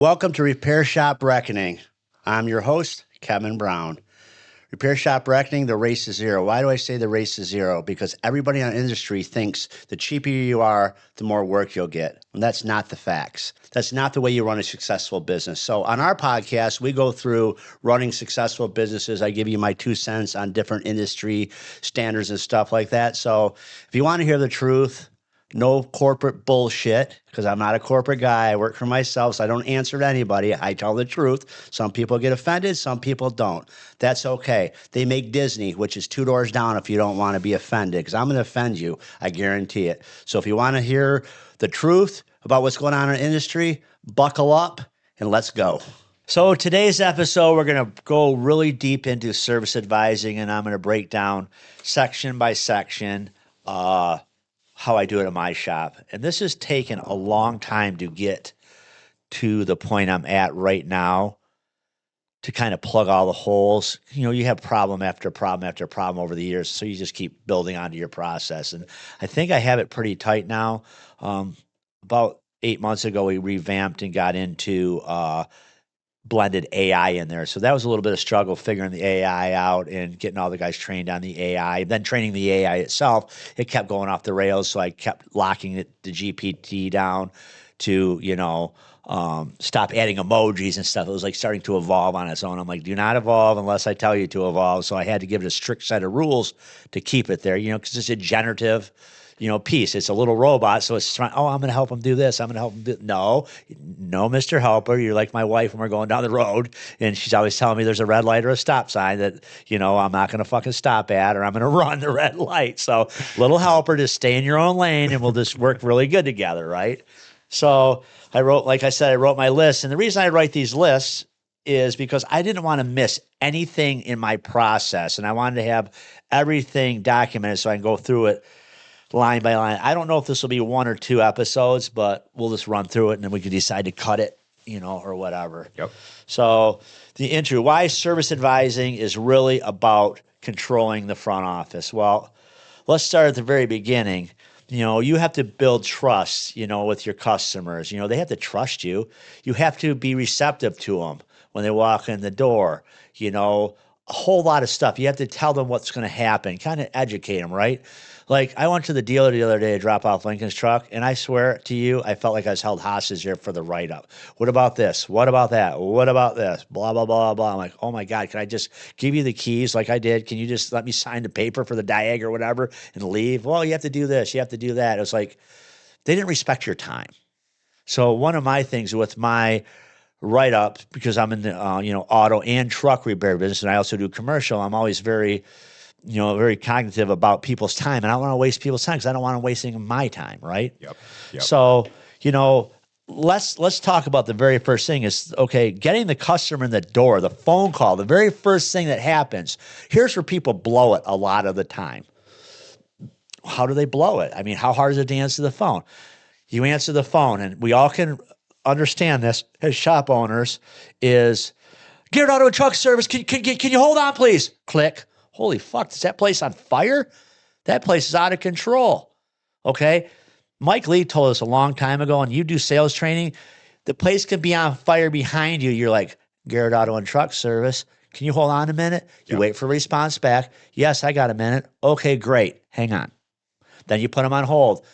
Welcome to Repair Shop Reckoning. I'm your host, Kevin Brown. Repair Shop Reckoning, the race is zero. Why do I say the race is zero? Because everybody in the industry thinks the cheaper you are, the more work you'll get. And that's not the facts. That's not the way you run a successful business. So on our podcast, we go through running successful businesses. I give you my 2 cents on different industry standards and stuff like that. So if you want to hear the truth, no corporate bullshit, because I'm not a corporate guy. I work for myself, so I don't answer to anybody. I tell the truth. Some people get offended, some people don't. That's okay. They make Disney, which is 2 doors down if you don't want to be offended, because I'm going to offend you. I guarantee it. So if you want to hear the truth about what's going on in our industry, buckle up and let's go. So today's episode, we're going to go really deep into service advising, and I'm going to break down section by section how I do it in my shop. And this has taken a long time to get to the point I'm at right now to kind of plug all the holes. You know, you have problem after problem after problem over the years, so you just keep building onto your process. And I think I have it pretty tight now. About 8 months ago, we revamped and got into blended AI in there. So that was a little bit of struggle figuring the AI out and getting all the guys trained on the AI. Then training the AI itself, it kept going off the rails. So I kept locking the GPT down to, stop adding emojis and stuff. It was like starting to evolve on its own. I'm like, do not evolve unless I tell you to evolve. So I had to give it a strict set of rules to keep it there, because it's a generative piece. It's a little robot, so it's trying, I'm going to help him do this. I'm going to help him do No, Mr. Helper. You're like my wife when we're going down the road, and she's always telling me there's a red light or a stop sign that, I'm not going to fucking stop at, or I'm going to run the red light. So little helper, just stay in your own lane, and we'll just work really good together, right? So I wrote my list, and the reason I write these lists is because I didn't want to miss anything in my process, and I wanted to have everything documented so I can go through it line by line. I don't know if this will be 1 or 2 episodes, but we'll just run through it and then we can decide to cut it, or whatever. Yep. So the intro, why service advising is really about controlling the front office. Well, let's start at the very beginning. You have to build trust, with your customers. They have to trust you. You have to be receptive to them when they walk in the door, a whole lot of stuff. You have to tell them what's going to happen, kind of educate them, right? Like, I went to the dealer the other day to drop off Lincoln's truck, and I swear to you, I felt like I was held hostage there for the write-up. What about this? What about that? What about this? Blah, blah, blah, blah. I'm like, oh, my God, can I just give you the keys like I did? Can you just let me sign the paper for the diag or whatever and leave? Well, you have to do this. You have to do that. It was like they didn't respect your time. So one of my things with my write-up, because I'm in the auto and truck repair business, and I also do commercial, I'm always very cognitive about people's time. And I don't want to waste people's time because I don't want to wasting my time, right? Yep. So, let's talk about the very first thing is, okay, getting the customer in the door, the phone call, the very first thing that happens. Here's where people blow it a lot of the time. How do they blow it? I mean, how hard is it to answer the phone? You answer the phone, and we all can understand this as shop owners, is Garrett Auto and Truck Service. Can you hold on, please? Click. Holy fuck, is that place on fire? That place is out of control. Okay? Mike Lee told us a long time ago, and you do sales training, the place could be on fire behind you. You're like, Garrett Auto and Truck Service, can you hold on a minute? You wait for a response back. Yes, I got a minute. Okay, great. Hang on. Then you put them on hold.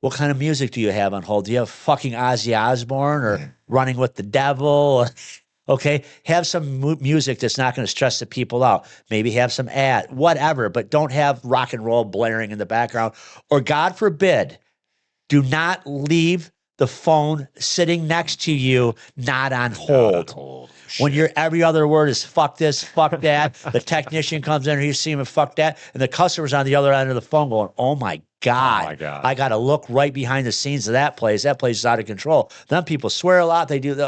What kind of music do you have on hold? Do you have fucking Ozzy Osbourne or Running with the Devil? Okay, have some music that's not going to stress the people out. Maybe have some whatever, but don't have rock and roll blaring in the background. Or God forbid, do not leave the phone sitting next to you, not on hold. When your every other word is fuck this, fuck that, the technician comes in and he's seeing fuck that, and the customer's on the other end of the phone going, oh my God, I got to look right behind the scenes of that place. That place is out of control. Then people swear a lot. They do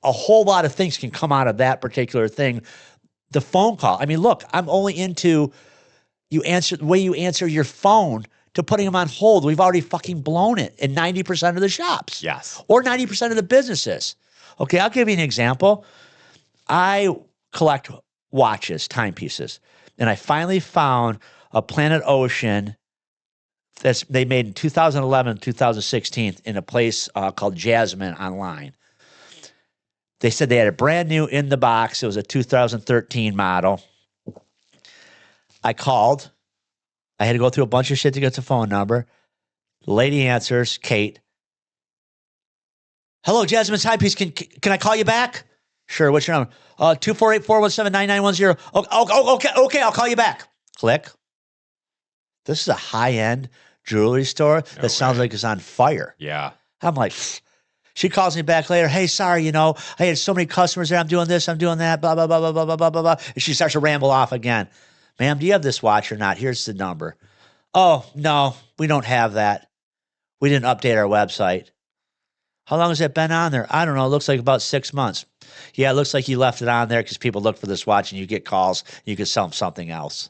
a whole lot of things can come out of that particular thing. The phone call. I mean, look, I'm only into the way you answer your phone to putting them on hold. We've already fucking blown it in 90% of the shops. Yes. Or 90% of the businesses. Okay, I'll give you an example. I collect watches, timepieces, and I finally found a Planet Ocean they made in 2011, 2016 in a place called Jasmine online. They said they had a brand new in the box. It was a 2013 model. I called. I had to go through a bunch of shit to get the phone number. The lady answers, Kate. Hello, Jasmine's Timepiece. Can I call you back? Sure. What's your number? 248-417-9910. Okay. I'll call you back. Click. This is a high-end jewelry store that sounds like it's on fire. Yeah. I'm like, she calls me back later. Hey, sorry, I had so many customers there. I'm doing this. I'm doing that. Blah, blah, blah, blah, blah, blah, blah, blah, blah. And she starts to ramble off again. Ma'am, do you have this watch or not? Here's the number. Oh, no, we don't have that. We didn't update our website. How long has it been on there? I don't know. It looks like about 6 months. Yeah, it looks like you left it on there because people look for this watch and you get calls. And you can sell them something else.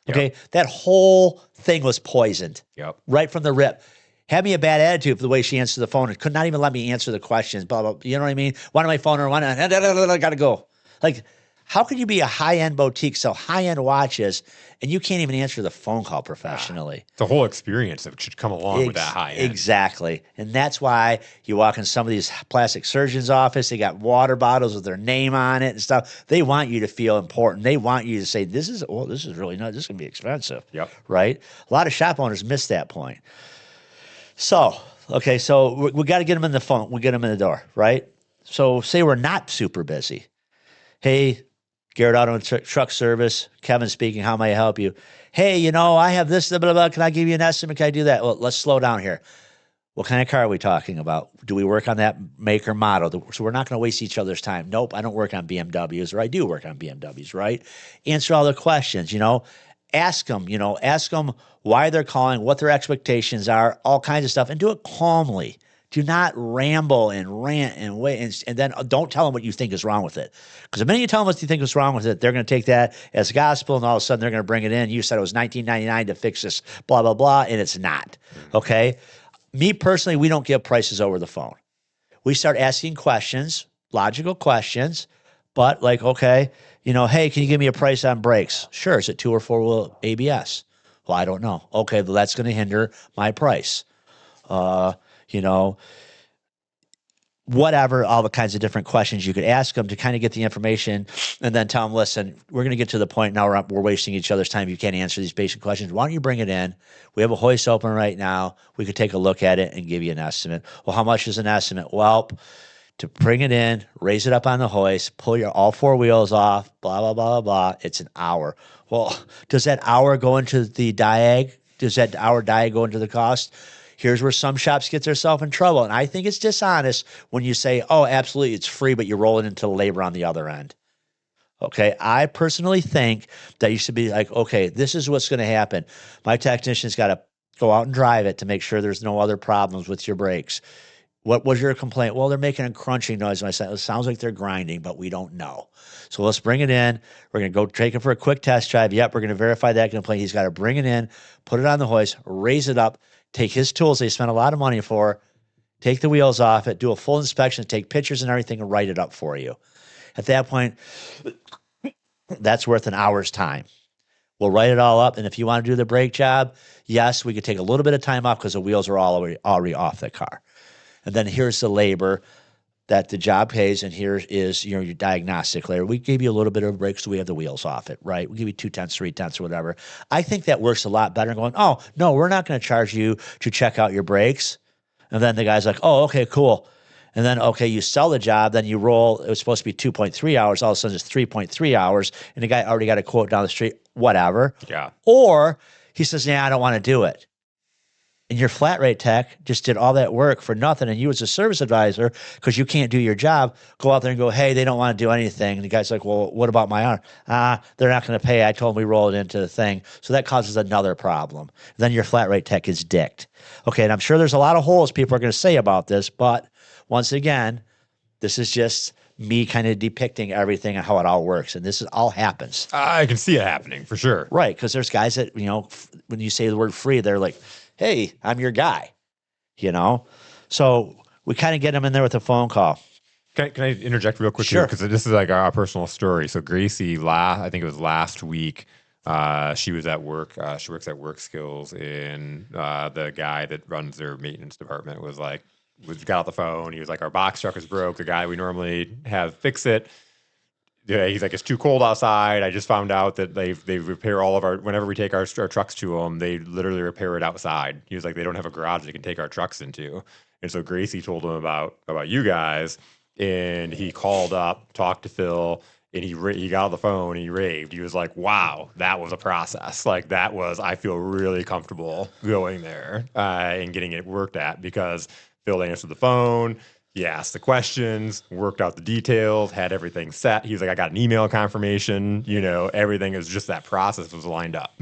Okay, Yep. that whole thing was poisoned. Yep. Right from the rip. Had me a bad attitude for the way she answered the phone and could not even let me answer the questions. Blah, blah, you know what I mean? Why am I phoning her? I got to go. Like, how could you be a high-end boutique, sell high-end watches, and you can't even answer the phone call professionally? The whole experience that should come along with that high end. Exactly. And that's why you walk in some of these plastic surgeons' office, they got water bottles with their name on it and stuff. They want you to feel important. They want you to say, this is really nice. This is going to be expensive. Yep. Right? A lot of shop owners miss that point. So we got to get them in the phone. We get them in the door, right? So say we're not super busy. Hey, Garrett Auto and Truck Service, Kevin speaking. How may I help you? Hey, I have this, blah, blah, blah. Can I give you an estimate? Can I do that? Well, let's slow down here. What kind of car are we talking about? Do we work on that make or model? So we're not going to waste each other's time. Nope, I don't work on BMWs, or I do work on BMWs, right? Answer all the questions, Ask them why they're calling, what their expectations are, all kinds of stuff, and do it calmly. Do not ramble and rant and wait, and then don't tell them what you think is wrong with it. Because the minute you tell them what you think is wrong with it, they're going to take that as gospel, and all of a sudden they're going to bring it in. You said it was $19.99 to fix this, blah, blah, blah, and it's not. Okay? Me personally, we don't give prices over the phone. We start asking questions, logical questions, but like, okay, hey, can you give me a price on brakes? Sure. Is it 2 or 4-wheel ABS? Well, I don't know. Okay, well, that's going to hinder my price. Whatever, all the kinds of different questions you could ask them to kind of get the information and then tell them, listen, we're going to get to the point now where we're wasting each other's time. You can't answer these basic questions. Why don't you bring it in? We have a hoist open right now. We could take a look at it and give you an estimate. Well, how much is an estimate? Well, to bring it in, raise it up on the hoist, pull all 4 wheels off, blah, blah, blah, blah, blah. It's an hour. Well, does that hour go into the diag? Does that hour diag go into the cost? Here's where some shops get themselves in trouble. And I think it's dishonest when you say, oh, absolutely, it's free, but you're rolling into the labor on the other end. Okay, I personally think that you should be like, okay, this is what's going to happen. My technician's got to go out and drive it to make sure there's no other problems with your brakes. What was your complaint? Well, they're making a crunching noise. And I said, it sounds like they're grinding, but we don't know. So let's bring it in. We're going to go take it for a quick test drive. Yep, we're going to verify that complaint. He's got to bring it in, put it on the hoist, raise it up, take his tools they spent a lot of money for, take the wheels off it, do a full inspection, take pictures and everything, and write it up for you. At that point, that's worth an hour's time. We'll write it all up, and if you want to do the brake job, yes, we could take a little bit of time off because the wheels are already off the car. And then here's the labor that the job pays, and here is your diagnostic layer. We gave you a little bit of a break, so we have the wheels off it, right? We give you 2/10, 3/10, or whatever. I think that works a lot better than going, oh, no, we're not going to charge you to check out your brakes. And then the guy's like, oh, okay, cool. And then, okay, you sell the job, then you roll. It was supposed to be 2.3 hours. All of a sudden, it's 3.3 hours, and the guy already got a quote down the street, whatever. Yeah. Or he says, yeah, I don't want to do it. And your flat rate tech just did all that work for nothing. And you as a service advisor, because you can't do your job, go out there and go, hey, they don't want to do anything. And the guy's like, well, what about my arm? They're not going to pay. I told them we roll it into the thing. So that causes another problem. Then your flat rate tech is dicked. Okay, and I'm sure there's a lot of holes people are going to say about this. But once again, this is just me kind of depicting everything and how it all works. And this is all happens. I can see it happening for sure. Right, because there's guys that, when you say the word free, they're like, hey, I'm your guy, So we kind of get them in there with a phone call. Can I interject real quick? Sure. Because this is like our personal story. So Gracie, I think it was last week, she was at work. She works at Work Skills, and the guy that runs their maintenance department was like, got off the phone. He was like, our box truck is broke. The guy we normally have fix it. Yeah, he's like, it's too cold outside. I just found out that they repair all of our, whenever we take our trucks to them, they literally repair it outside. He was like, they don't have a garage they can take our trucks into. And so Gracie told him about you guys, and he called up, talked to Phil, and he got on the phone and he raved. He was like, wow, that was a process. Like that was, I feel really comfortable going there and getting it worked at, because Phil answered the phone. He asked the questions, worked out the details, had everything set. He was like, I got an email confirmation. Everything is just, that process was lined up.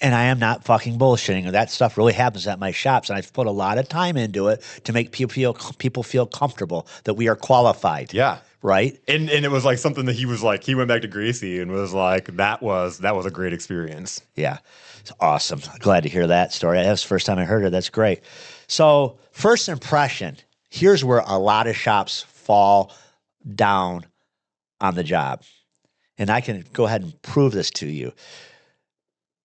And I am not fucking bullshitting. That stuff really happens at my shops, and I've put a lot of time into it to make people feel comfortable that we are qualified. Yeah. Right. And it was like something that he was like, he went back to Gracie and was like, that was a great experience. Yeah. It's awesome. Glad to hear that story. That's the first time I heard it. That's great. So first impression, here's where a lot of shops fall down on the job. And I can go ahead and prove this to you.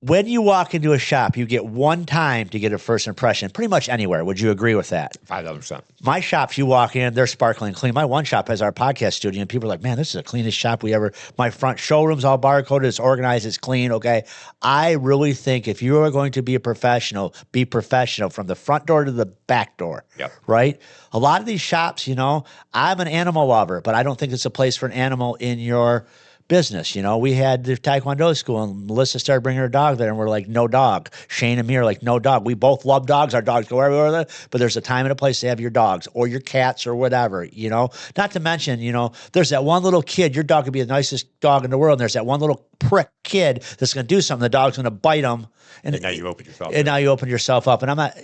When you walk into a shop, you get one time to get a first impression, pretty much anywhere. Would you agree with that? 5,000%. My shops, you walk in, they're sparkling clean. My one shop has our podcast studio, and people are like, man, this is the cleanest shop we ever. My front showroom's all barcoded, it's organized, it's clean, okay? I really think if you are going to be a professional, be professional from the front door to the back door, Yep. right? A lot of these shops, I'm an animal lover, but I don't think it's a place for an animal in your business. We had the Taekwondo school, and Melissa started bringing her dog there, and we're like, no dog. Shane and me are like, no dog. We both love dogs. Our dogs go everywhere, but there's a time and a place to have your dogs or your cats or whatever, Not to mention, there's that one little kid. Your dog could be the nicest dog in the world, and there's that one little prick kid that's going to do something. The dog's going to bite him. And now you open yourself up. And now you open yourself up. And I'm not,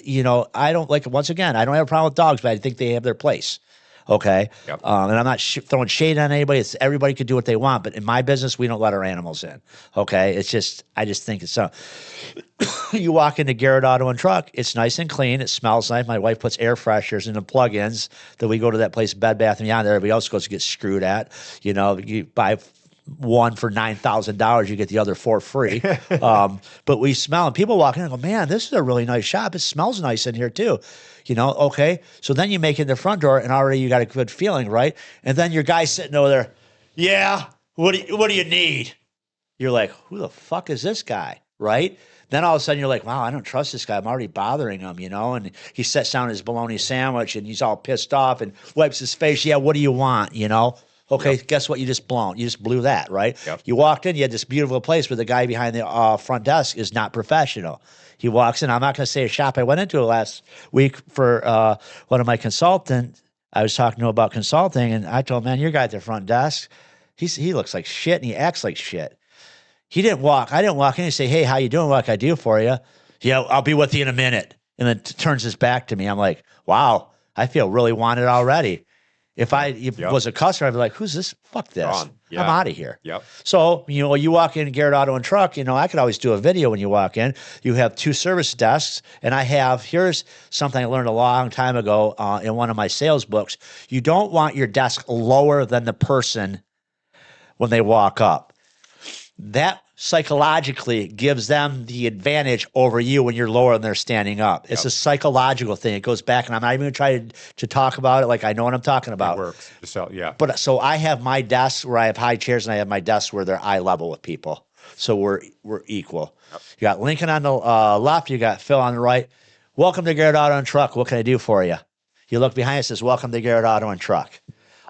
I don't like, once again, I don't have a problem with dogs, but I think they have their place. Okay. Yep. And I'm not throwing shade on anybody. It's everybody could do what they want, but in my business, we don't let our animals in. Okay. I just think it's so. You walk into Garrett Auto and Truck, it's nice and clean. It smells nice. My wife puts air fresheners in the plug-ins. Then we go to that place, Bed Bath & Beyond. Everybody else goes to get screwed at. You buy one for $9,000, you get the other for free. But we smell, and people walk in and go, man, this is a really nice shop. It smells nice in here too. Okay. So then you make it in the front door, and already you got a good feeling, right? And then your guy's sitting over there. Yeah. What do you need? You're like, who the fuck is this guy? Right? Then all of a sudden you're like, wow, I don't trust this guy. I'm already bothering him, And he sets down his bologna sandwich, and he's all pissed off and wipes his face. Yeah. What do you want? Okay, yep. Guess what? You just blew that, right? Yep. You walked in, you had this beautiful place, but the guy behind the front desk is not professional. He walks in. I'm not going to say a shop I went into last week for one of my consultants. I was talking to him about consulting, and I told him, man, your guy at the front desk, he looks like shit, and he acts like shit. I didn't walk in and say, hey, how you doing? What can I do for you? Yeah, I'll be with you in a minute. And then turns his back to me. I'm like, wow, I feel really wanted already. If I was a customer, I'd be like, who's this? Fuck this. Yeah. I'm out of here. Yep. So, you walk in Garrett Auto and Truck, I could always do a video when you walk in. You have 2 service desks, and here's something I learned a long time ago in one of my sales books. You don't want your desk lower than the person when they walk up. That psychologically gives them the advantage over you when you're lower and they're standing up. It's a psychological thing. It goes back, and I'm not even going to try to talk about it like I know what I'm talking about. It works. So, yeah. But so I have my desk where I have high chairs, and I have my desk where they're eye level with people. So we're equal. Yep. You got Lincoln on the left. You got Phil on the right. Welcome to Garrett Auto and Truck. What can I do for you? You look behind, it says, welcome to Garrett Auto and Truck.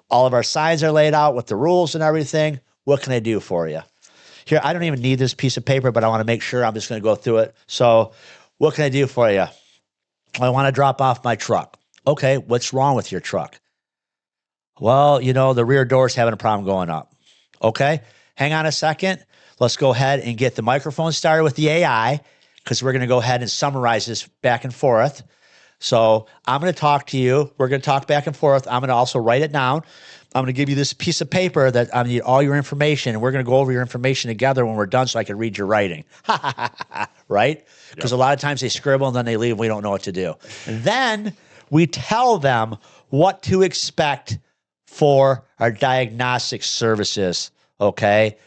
All of our signs are laid out with the rules and everything. What can I do for you? Here, I don't even need this piece of paper, but I want to make sure. I'm just going to go through it. So what can I do for you? I want to drop off my truck. Okay, what's wrong with your truck? Well, the rear door's having a problem going up. Okay, hang on a second. Let's go ahead and get the microphone started with the AI, because we're going to go ahead and summarize this back and forth. So I'm going to talk to you. We're going to talk back and forth. I'm going to also write it down. I'm going to give you this piece of paper that I need all your information, and we're going to go over your information together when we're done so I can read your writing. Right? Because a lot of times they scribble and then they leave. We don't know what to do. And then we tell them what to expect for our diagnostic services, okay?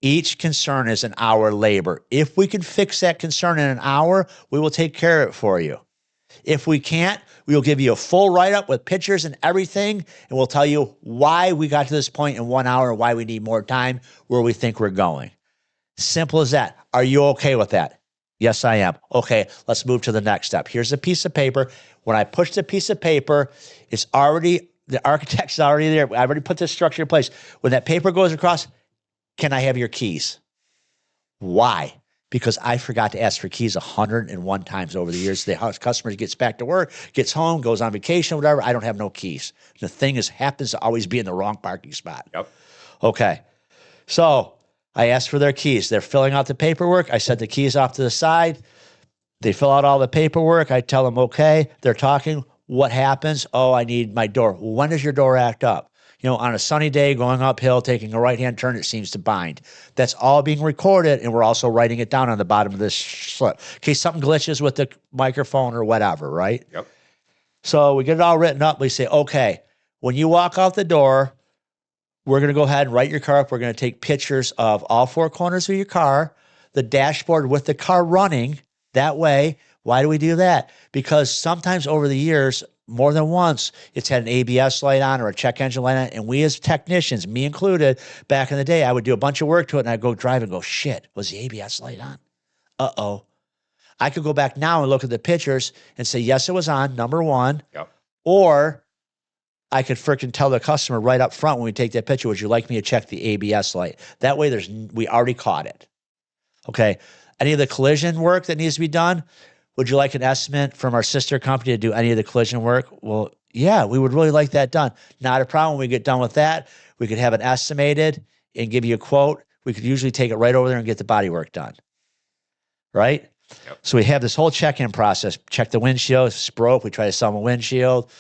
Each concern is an hour labor. If we can fix that concern in an hour, we will take care of it for you. If we can't, we will give you a full write-up with pictures and everything, and we'll tell you why we got to this point in 1 hour and why we need more time, where we think we're going. Simple as that. Are you okay with that? Yes, I am. Okay, let's move to the next step. Here's a piece of paper. When I push the piece of paper, it's already, the architect's already there. I've already put this structure in place. When that paper goes across, can I have your keys? Why? Because I forgot to ask for keys 101 times over the years. The customer gets back to work, gets home, goes on vacation, whatever. I don't have no keys. The thing is, happens to always be in the wrong parking spot. Yep. Okay. So I asked for their keys. They're filling out the paperwork. I set the keys off to the side. They fill out all the paperwork. I tell them, okay. They're talking. What happens? Oh, I need my door. When does your door act up? On a sunny day, going uphill, taking a right-hand turn, it seems to bind. That's all being recorded, and we're also writing it down on the bottom of this slip in case something glitches with the microphone or whatever, right? Yep. So we get it all written up. We say, okay, when you walk out the door, we're going to go ahead and write your car up. We're going to take pictures of all four corners of your car, the dashboard with the car running. That way, why do we do that? Because sometimes over the years, more than once, it's had an ABS light on or a check engine light on. And we as technicians, me included, back in the day, I would do a bunch of work to it and I'd go drive and go, shit, was the ABS light on? Uh-oh. I could go back now and look at the pictures and say, yes, it was on, number one. Yep. Or I could freaking tell the customer right up front when we take that picture, would you like me to check the ABS light? That way we already caught it. Okay. Any of the collision work that needs to be done, would you like an estimate from our sister company to do any of the collision work? Well, yeah, we would really like that done. Not a problem. When we get done with that, we could have it estimated and give you a quote. We could usually take it right over there and get the body work done. Right? Yep. So we have this whole check-in process. Check the windshield. If it's broke, we try to sell them a windshield.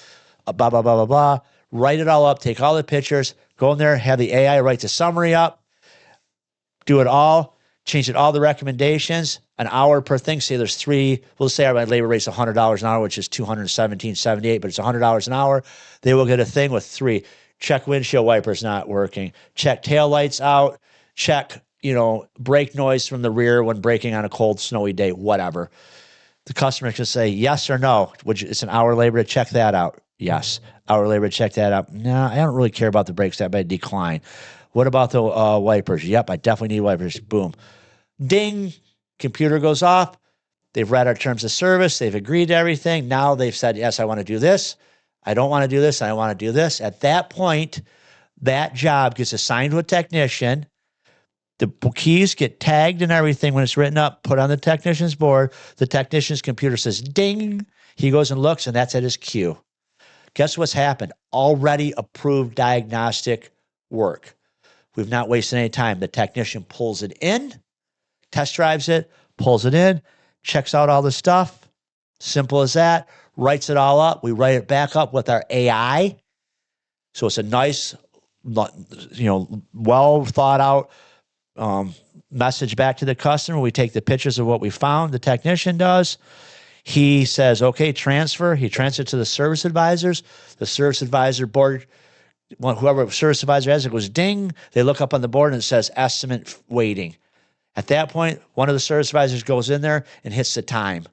Blah, blah, blah, blah, blah. Write it all up. Take all the pictures. Go in there. Have the AI write the summary up. Do it all. Change it all the recommendations. An hour per thing. Say there's three. We'll say our labor rate's $100 an hour, which is $217.78, but it's $100 an hour. They will get a thing with three. Check windshield wipers not working. Check tail lights out. Check, brake noise from the rear when braking on a cold, snowy day, whatever. The customer can say yes or no. It's an hour labor to check that out. Yes. Hour labor to check that out. No, I don't really care about the brakes that bad. Decline. What about the wipers? Yep, I definitely need wipers. Boom. Ding. Computer goes off. They've read our terms of service. They've agreed to everything. Now they've said, yes, I want to do this. I don't want to do this. I want to do this. At that point, that job gets assigned to a technician. The keys get tagged and everything when it's written up, put on the technician's board. The technician's computer says, ding. He goes and looks, and that's at his queue. Guess what's happened? Already approved diagnostic work. We've not wasted any time. The technician pulls it in, test drives it, pulls it in, checks out all the stuff. Simple as that. Writes it all up. We write it back up with our AI. So it's a nice, well thought out message back to the customer. We take the pictures of what we found. The technician does. He says, okay, transfer. He transfers it to the service advisors. The service advisor board, whoever service advisor has, it goes ding. They look up on the board and it says estimate waiting. At that point, one of the service advisors goes in there and hits the time.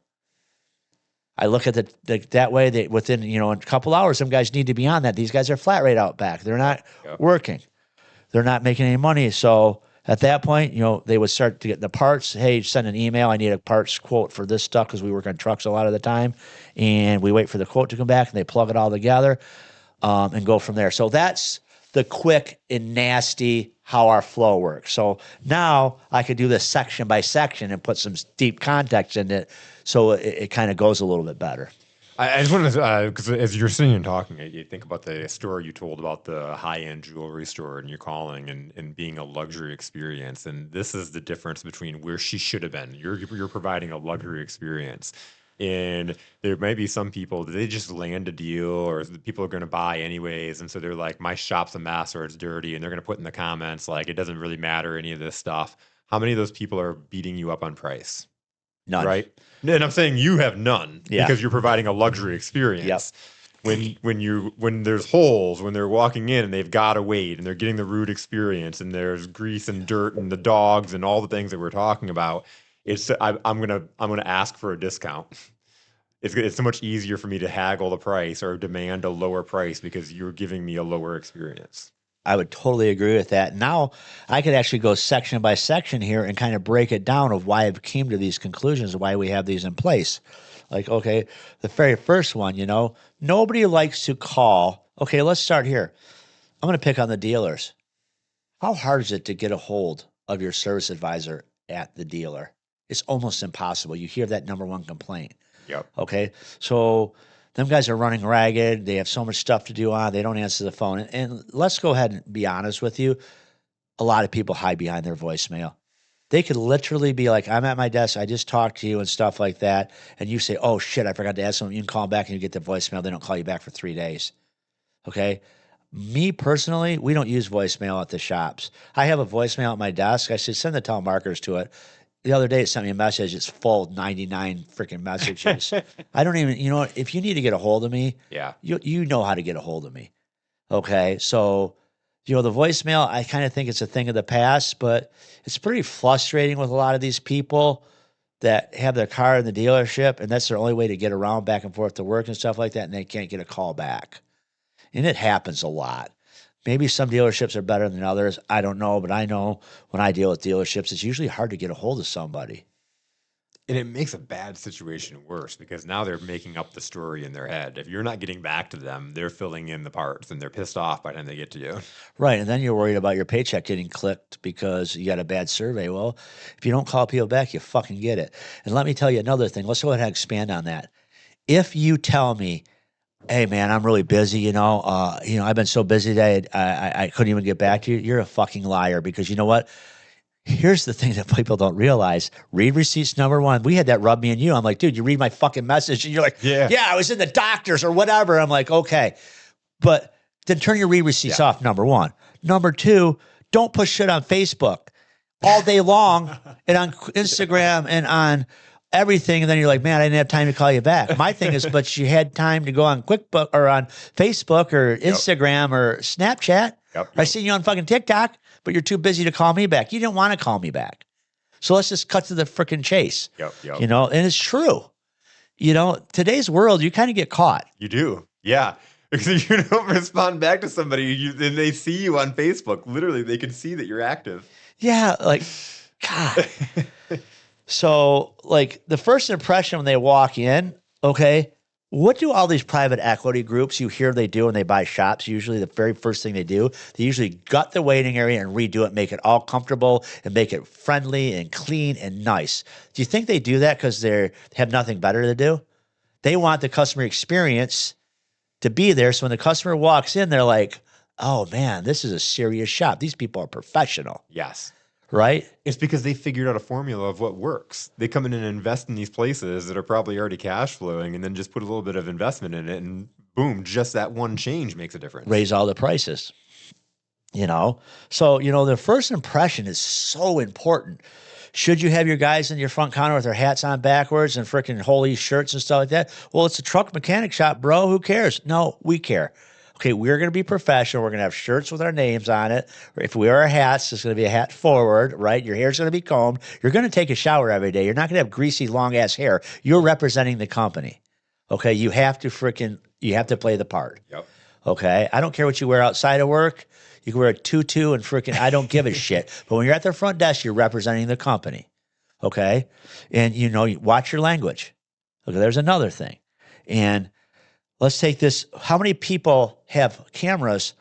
I look at that way. They within a couple hours, some guys need to be on that. These guys are flat rate out back. They're not working. They're not making any money. So at that point, they would start to get the parts. Hey, send an email. I need a parts quote for this stuff because we work on trucks a lot of the time, and we wait for the quote to come back and they plug it all together and go from there. So that's the quick and nasty how our flow works. So now I could do this section by section and put some deep context in it so it kind of goes a little bit better. I just want to, because as you're sitting and talking, you think about the story you told about the high-end jewelry store and you're calling and being a luxury experience. And this is the difference between where she should have been. You're providing a luxury experience. And there may be some people, they just land a deal or people are going to buy anyways. And so they're like, my shop's a mess or it's dirty. And they're going to put in the comments, like, it doesn't really matter, any of this stuff. How many of those people are beating you up on price? None. Right? And I'm saying you have none because you're providing a luxury experience. Yep. When there's holes, when they're walking in and they've got to wait and they're getting the rude experience and there's grease and dirt and the dogs and all the things that we're talking about, I'm gonna ask for a discount. it's so much easier for me to haggle the price or demand a lower price because you're giving me a lower experience. I would totally agree with that. Now I could actually go section by section here and kind of break it down of why I came to these conclusions, why we have these in place. Like, okay, the very first one, nobody likes to call. Okay, let's start here. I'm going to pick on the dealers. How hard is it to get a hold of your service advisor at the dealer? It's almost impossible. You hear that number one complaint. Yep. Okay. So them guys are running ragged. They have so much stuff to do on. They don't answer the phone. And let's go ahead and be honest with you. A lot of people hide behind their voicemail. They could literally be like, I'm at my desk. I just talked to you and stuff like that. And you say, oh, shit, I forgot to ask them. You can call them back and you get the voicemail. They don't call you back for 3 days. Okay. Me personally, we don't use voicemail at the shops. I have a voicemail at my desk. I should send the telemarketers to it. The other day, it sent me a message. It's full of 99 freaking messages. I don't even, if you need to get a hold of me, Yeah. you know how to get a hold of me. Okay. So, the voicemail, I kind of think it's a thing of the past, but it's pretty frustrating with a lot of these people that have their car in the dealership and that's their only way to get around back and forth to work and stuff like that. And they can't get a call back. And it happens a lot. Maybe some dealerships are better than others. I don't know, but I know when I deal with dealerships, it's usually hard to get a hold of somebody. And it makes a bad situation worse because now they're making up the story in their head. If you're not getting back to them, they're filling in the parts and they're pissed off by the time they get to you. Right. And then you're worried about your paycheck getting clipped because you got a bad survey. Well, if you don't call people back, you fucking get it. And let me tell you another thing. Let's go ahead and expand on that. If you tell me, hey man, I'm really busy, I've been so busy today, I couldn't even get back to you. You're a fucking liar because you know what? Here's the thing that people don't realize. Read receipts number one. We had that rub me and you. I'm like, dude, you read my fucking message and you're like, yeah, I was in the doctor's or whatever. I'm like, okay. But then turn your read receipts off, number one. Number two, don't push shit on Facebook all day long and on Instagram and on everything, and then you're like, man, I didn't have time to call you back. My thing is, but you had time to go on QuickBook or on Facebook or Instagram or Snapchat. Yep. I seen you on fucking TikTok, but you're too busy to call me back. You didn't want to call me back. So let's just cut to the freaking chase. Yep. And it's true. Today's world, you kind of get caught. You do. Yeah. Because if you don't respond back to somebody and they see you on Facebook, literally they can see that you're active. Yeah. Like, God. So, like, the first impression when they walk in, okay, what do all these private equity groups you hear they do when they buy shops? Usually the very first thing they do, they usually gut the waiting area and redo it, make it all comfortable and make it friendly and clean and nice. Do you think they do that because they have nothing better to do? They want the customer experience to be there. So when the customer walks in, they're like, oh, man, this is a serious shop. These people are professional. Yes. Right? It's because they figured out a formula of what works. They come in and invest in these places that are probably already cash flowing and then just put a little bit of investment in it and boom, just that one change makes a difference. Raise all the prices, So, the first impression is so important. Should you have your guys in your front counter with their hats on backwards and freaking holy shirts and stuff like that? Well, it's a truck mechanic shop, bro. Who cares? No, we care. Okay, we're going to be professional. We're going to have shirts with our names on it. If we wear our hats, it's going to be a hat forward, right? Your hair's going to be combed. You're going to take a shower every day. You're not going to have greasy, long-ass hair. You're representing the company. Okay, you have to play the part. Yep. Okay, I don't care what you wear outside of work. You can wear a tutu and freaking, I don't give a shit. But when you're at the front desk, you're representing the company. Okay, and you watch your language. Okay, there's another thing. And let's take this. How many people have cameras,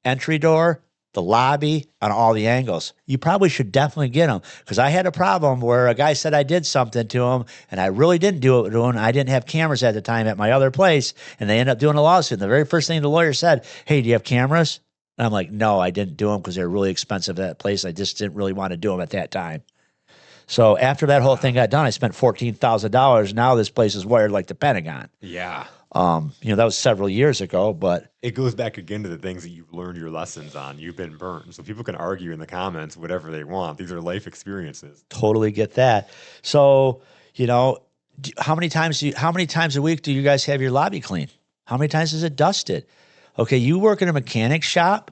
entry door, the lobby, on all the angles? You probably should definitely get them because I had a problem where a guy said I did something to him and I really didn't do it to him. I didn't have cameras at the time at my other place and they ended up doing a lawsuit. And the very first thing the lawyer said, hey, do you have cameras? And I'm like, no, I didn't do them because they're really expensive at that place. I just didn't really want to do them at that time. So after that whole thing got done, I spent $14,000. Now this place is wired like the Pentagon. Yeah. That was several years ago, but it goes back again to the things that you've learned your lessons on. You've been burned. So people can argue in the comments whatever they want. These are life experiences. Totally get that. So, how many times a week do you guys have your lobby clean? How many times is it dusted? Okay, you work in a mechanic shop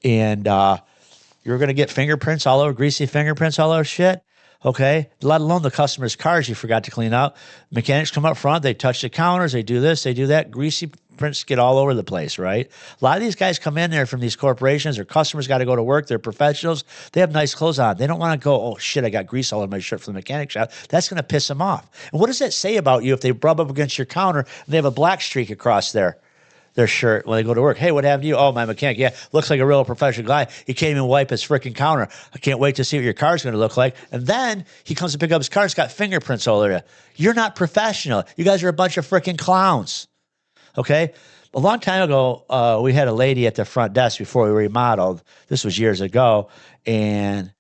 and you're going to get fingerprints all over, greasy fingerprints all over shit. Okay, let alone the customer's cars you forgot to clean out. Mechanics come up front, they touch the counters, they do this, they do that. Greasy prints get all over the place, right? A lot of these guys come in there from these corporations. Their customers got to go to work. They're professionals. They have nice clothes on. They don't want to go, oh shit, I got grease all over my shirt from the mechanic shop. That's going to piss them off. And what does that say about you if they rub up against your counter and they have a black streak across their shirt when they go to work? Hey, what happened to you? Oh, my mechanic. Yeah, looks like a real professional guy. He can't even wipe his freaking counter. I can't wait to see what your car's going to look like. And then he comes to pick up his car. It's got fingerprints all over it. You're not professional. You guys are a bunch of freaking clowns. Okay? A long time ago, we had a lady at the front desk before we remodeled. This was years ago. And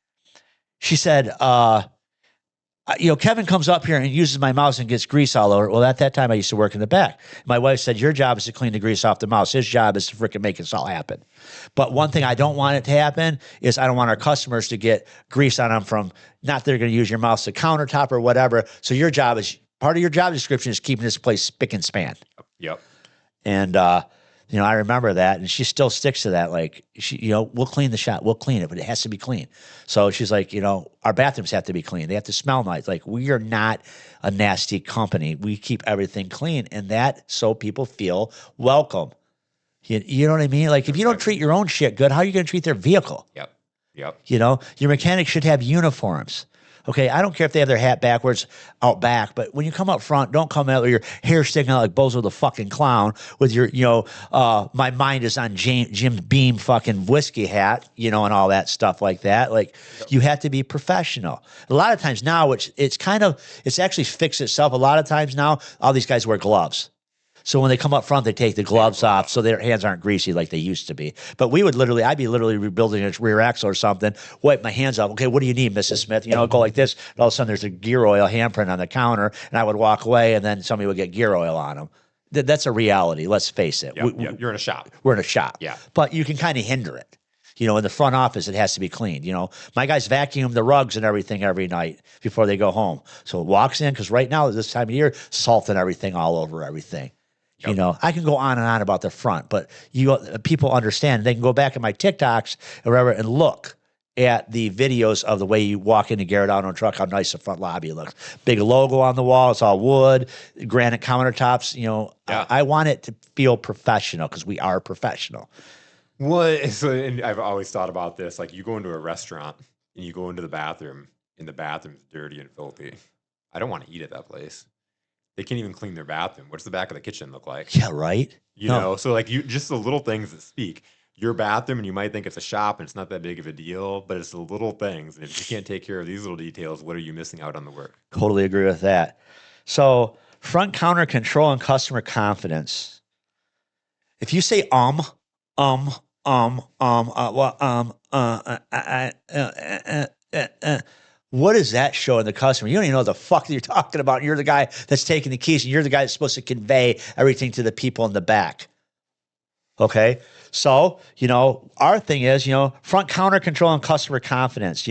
she said, Kevin comes up here and uses my mouse and gets grease all over it. Well, at that time, I used to work in the back. My wife said, your job is to clean the grease off the mouse. His job is to freaking make this all happen. But one thing I don't want it to happen is I don't want our customers to get grease on them from, not that they're going to use your mouse to countertop or whatever. So your job is, part of your job description is keeping this place spick and span. Yep. And, I remember that, and she still sticks to that. Like, we'll clean the shop, we'll clean it, but it has to be clean. So she's like, our bathrooms have to be clean. They have to smell nice. Like, we are not a nasty company. We keep everything clean, and that so people feel welcome. You know what I mean? Like, if you don't treat your own shit good, how are you going to treat their vehicle? Yep. Your mechanics should have uniforms. Okay, I don't care if they have their hat backwards out back, but when you come up front, don't come out with your hair sticking out like Bozo the fucking clown with your, my mind is on Jim Beam fucking whiskey hat, and all that stuff like that. Like, you have to be professional. A lot of times now, it's actually fixed itself. A lot of times now, all these guys wear gloves. So when they come up front, they take the gloves off so their hands aren't greasy like they used to be. But I'd be literally rebuilding a rear axle or something, wipe my hands off. Okay, what do you need, Mrs. Smith? Go like this. And all of a sudden, there's a gear oil handprint on the counter, and I would walk away, and then somebody would get gear oil on them. That's a reality. Let's face it. You're in a shop. We're in a shop. Yeah. But you can kind of hinder it. In the front office, it has to be cleaned. My guys vacuum the rugs and everything every night before they go home. So it walks in, because right now, this time of year, salt and everything all over everything. Yep. I can go on and on about the front, but people understand. They can go back in my TikToks or whatever and look at the videos of the way you walk into Garrett Auto Truck, how nice the front lobby looks. Big logo on the wall. It's all wood, granite countertops. I want it to feel professional because we are professional. And I've always thought about this. Like, you go into a restaurant and you go into the bathroom, and the bathroom's dirty and filthy. I don't want to eat at that place. They can't even clean their bathroom. What's the back of the kitchen look like? Yeah, right. So like just the little things that speak. Your bathroom, and you might think it's a shop and it's not that big of a deal, but it's the little things. And if you can't take care of these little details, what are you missing out on the work? Totally agree with that. So front counter control and customer confidence. If you say what does that show in the customer? You don't even know what the fuck you're talking about. You're the guy that's taking the keys, and you're the guy that's supposed to convey everything to the people in the back. Okay? So, our thing is, front counter control and customer confidence.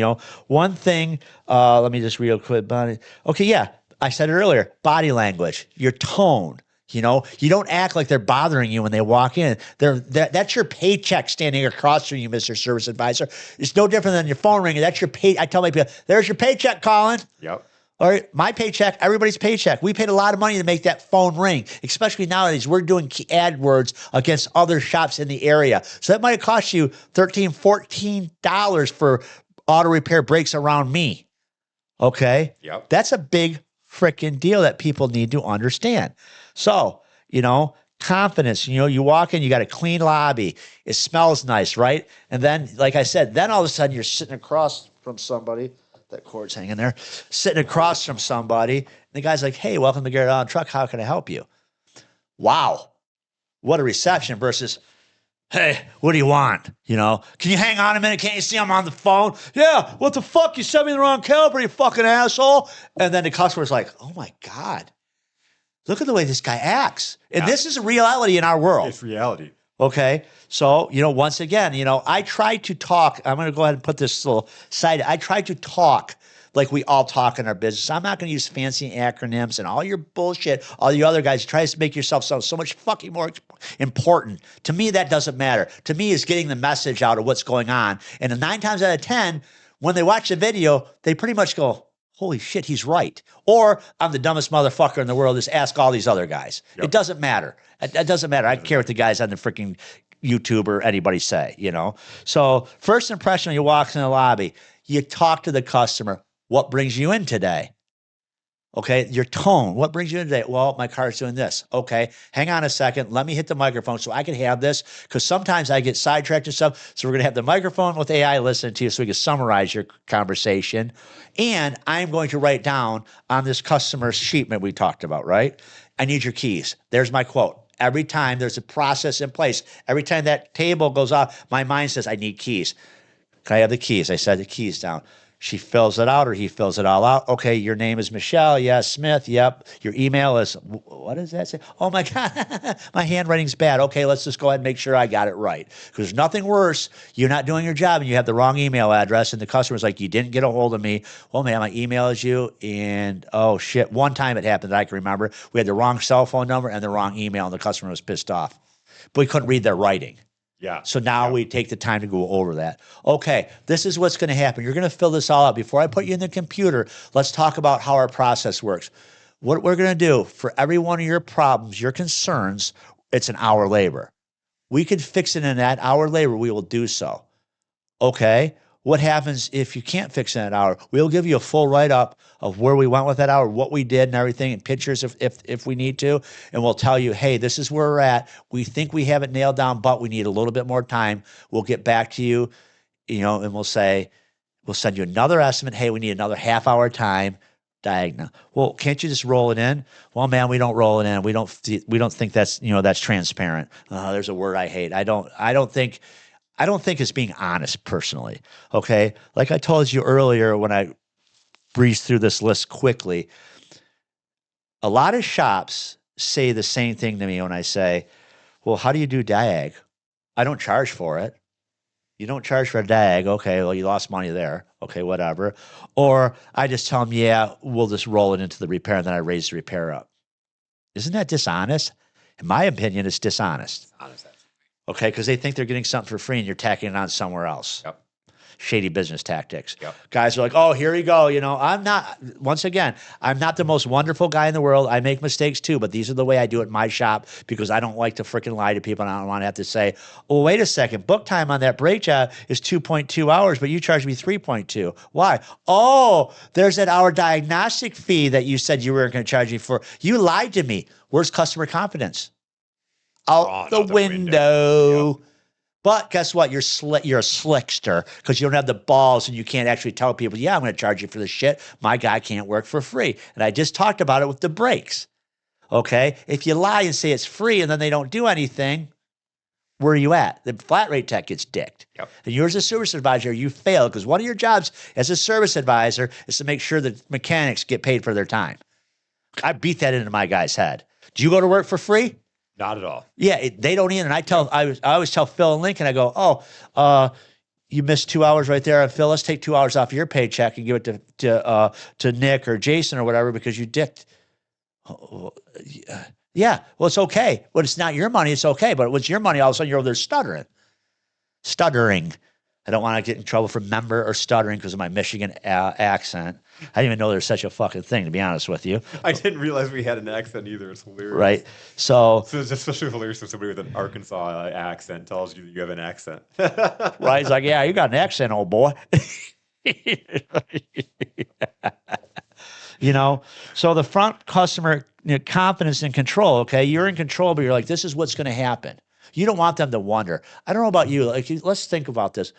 One thing, let me just real quick. Okay, yeah, I said it earlier, body language, your tone. You don't act like they're bothering you when they walk in. That's your paycheck standing across from you, Mr. Service Advisor. It's no different than your phone ringing. That's your pay. I tell my people, there's your paycheck, Colin. Yep. All right, my paycheck, everybody's paycheck. We paid a lot of money to make that phone ring, especially nowadays. We're doing AdWords against other shops in the area. So that might have cost you $13, $14 for auto repair breaks around me. Okay? Yep. That's a big freaking deal that people need to understand. So, confidence, you walk in, you got a clean lobby. It smells nice, right? And then, like I said, then all of a sudden you're sitting across from somebody. That cord's hanging there. Sitting across from somebody. And the guy's like, hey, welcome to Garrett Auto Truck. How can I help you? Wow. What a reception versus, hey, what do you want? Can you hang on a minute? Can't you see I'm on the phone? Yeah, what the fuck? You sent me the wrong caliber, you fucking asshole. And then the customer's like, oh my God. Look at the way this guy acts. And this is a reality in our world. It's reality. Okay. So, once again, I try to talk. I'm going to go ahead and put this little side. I try to talk like we all talk in our business. I'm not going to use fancy acronyms and all your bullshit. All you other guys try to make yourself sound so much fucking more important. To me, that doesn't matter. To me, it's getting the message out of what's going on. And 9 times out of 10, when they watch the video, they pretty much go, holy shit, he's right. Or I'm the dumbest motherfucker in the world. Just ask all these other guys. Yep. It doesn't matter. It doesn't matter. I don't care what the guys on the freaking YouTube or anybody say, you know? So first impression when you walk in the lobby, you talk to the customer. What brings you in today? Okay, your tone. What brings you in today? Well, my car's doing this. Okay, hang on a second. Let me hit the microphone so I can have this, because sometimes I get sidetracked and stuff. So we're going to have the microphone with AI listening to you so we can summarize your conversation. And I'm going to write down on this customer sheet that we talked about, right? I need your keys. There's my quote. Every time there's a process in place. Every time that table goes off, my mind says, I need keys. Can I have the keys? I set the keys down. She fills it out or he fills it all out. Okay, your name is Michelle. Yes, Smith. Yep. Your email is, what does that say? Oh my God, my handwriting's bad. Okay, let's just go ahead and make sure I got it right. Because there's nothing worse. You're not doing your job and you have the wrong email address and the customer's like, you didn't get a hold of me. Well, man, my email is you. And oh shit, one time it happened that I can remember. We had the wrong cell phone number and the wrong email and the customer was pissed off. But we couldn't read their writing. Yeah. So now we take the time to go over that. Okay, this is what's going to happen. You're going to fill this all out. Before I put you in the computer, let's talk about how our process works. What we're going to do for every one of your problems, your concerns, it's an hour labor. We could fix it in that hour labor. We will do so. Okay, what happens if you can't fix it in an hour? We'll give you a full write-up of where we went with that hour, what we did and everything, and pictures if we need to. And we'll tell you, hey, this is where we're at. We think we have it nailed down, but we need a little bit more time. We'll get back to you, and we'll send you another estimate. Hey, we need another half-hour time. Diagonal. Well, can't you just roll it in? Well, man, we don't roll it in. We don't think that's transparent. There's a word I hate. I don't think it's being honest personally. Okay. Like I told you earlier when I breezed through this list quickly, a lot of shops say the same thing to me when I say, well, how do you do diag? I don't charge for it. You don't charge for a diag. Okay. Well, you lost money there. Okay. Whatever. Or I just tell them, yeah, we'll just roll it into the repair and then I raise the repair up. Isn't that dishonest? In my opinion, it's dishonest. Honest. Okay, because they think they're getting something for free and you're tacking it on somewhere else. Yep. Shady business tactics. Yep. Guys are like, oh, here you go. I'm not the most wonderful guy in the world. I make mistakes too, but these are the way I do it in my shop because I don't like to freaking lie to people and I don't want to have to say, oh, wait a second, book time on that brake job is 2.2 hours, but you charged me 3.2. Why? Oh, there's that hour diagnostic fee that you said you weren't going to charge me for. You lied to me. Where's customer confidence? Out the window. Yep. But guess what? You're a slickster because you don't have the balls and you can't actually tell people, yeah, I'm going to charge you for this shit. My guy can't work for free. And I just talked about it with the brakes. Okay? If you lie and say it's free and then they don't do anything, where are you at? The flat rate tech gets dicked. Yep. And you're as a service advisor, you fail because one of your jobs as a service advisor is to make sure that mechanics get paid for their time. I beat that into my guy's head. Do you go to work for free? Not at all. Yeah, they don't either. And I always tell Phil and Lincoln, I go, you missed 2 hours right there. Phil, let's take 2 hours off of your paycheck and give it to Nick or Jason or whatever because you dicked. Yeah, well, it's okay. Well, it's not your money. It's okay. But when it's your money, all of a sudden you're over there stuttering. I don't want to get in trouble for member or stuttering because of my Michigan accent. I didn't even know there's such a fucking thing, to be honest with you. I didn't realize we had an accent either. It's hilarious. Right. So it's especially hilarious if somebody with an Arkansas accent tells you that you have an accent. Right. He's like, yeah, you got an accent, old boy. So the front customer confidence and control, okay? You're in control, but you're like, this is what's going to happen. You don't want them to wonder. I don't know about you. Like, let's think about this.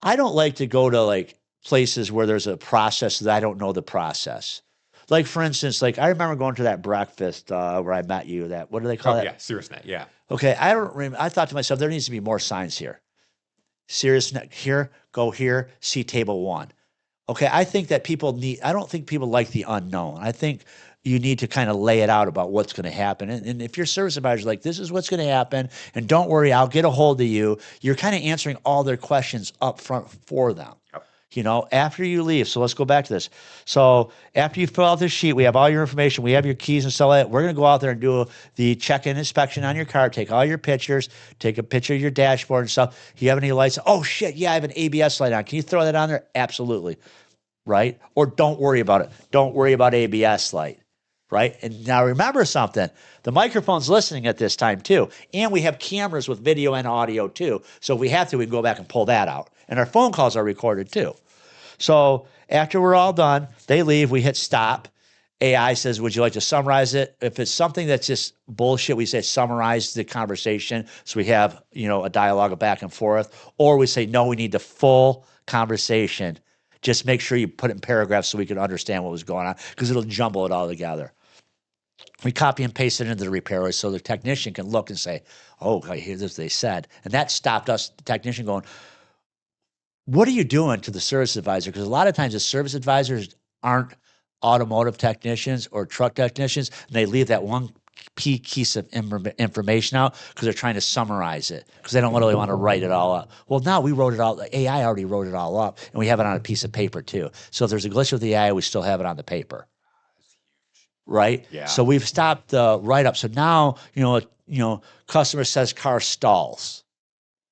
I don't like to go to places where there's a process that I don't know the process. Like, for instance, I remember going to that breakfast where I met you. What do they call it? Yeah, SiriusNet, yeah. Okay, I thought to myself, there needs to be more signs here. SiriusNet here, go here, see table 1. Okay, I think that I don't think people like the unknown. I think you need to kind of lay it out about what's going to happen. And if your service advisor is like, this is what's going to happen, and don't worry, I'll get a hold of you, you're kind of answering all their questions up front for them. Yep. After you leave. So let's go back to this. So after you fill out this sheet, we have all your information. We have your keys and stuff like that. We're going to go out there and do the check-in inspection on your car, take all your pictures, take a picture of your dashboard and stuff. Do you have any lights? Oh, shit, yeah, I have an ABS light on. Can you throw that on there? Absolutely. right? Or don't worry about it. Don't worry about ABS light, right? And now remember something. The microphone's listening at this time too. And we have cameras with video and audio too. So if we have to, we can go back and pull that out. And our phone calls are recorded too. So after we're all done, they leave, we hit stop. AI says, would you like to summarize it? If it's something that's just bullshit, we say summarize the conversation. So we have, a dialogue of back and forth. Or we say, no, we need the full conversation. Just make sure you put it in paragraphs so we can understand what was going on, because it'll jumble it all together. We copy and paste it into the repair so the technician can look and say, oh, I hear this they said. And that stopped us, the technician, going, what are you doing to the service advisor? Because a lot of times the service advisors aren't automotive technicians or truck technicians, and they leave that one piece of information out because they're trying to summarize it because they don't really want to write it all up. Well, now we wrote it all. The AI already wrote it all up, and we have it on a piece of paper too. So if there's a glitch with the AI, we still have it on the paper. Right? Yeah. So we've stopped the write-up. So now, customer says car stalls.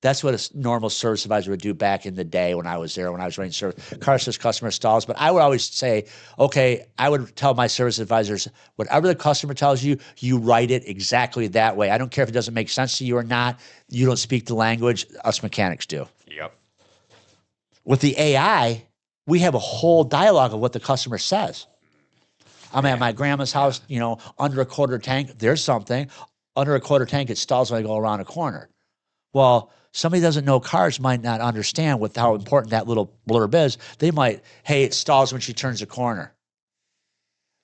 That's what a normal service advisor would do back in the day when I was there, when I was running service. Car says customer stalls. But I would always say, okay, I would tell my service advisors, whatever the customer tells you, you write it exactly that way. I don't care if it doesn't make sense to you or not. You don't speak the language. Us mechanics do. Yep. With the AI, we have a whole dialogue of what the customer says. I'm at my grandma's house, under a quarter tank. There's something. Under a quarter tank, it stalls when I go around a corner. Well, somebody doesn't know cars might not understand with how important that little blurb is. They might, hey, it stalls when she turns a corner.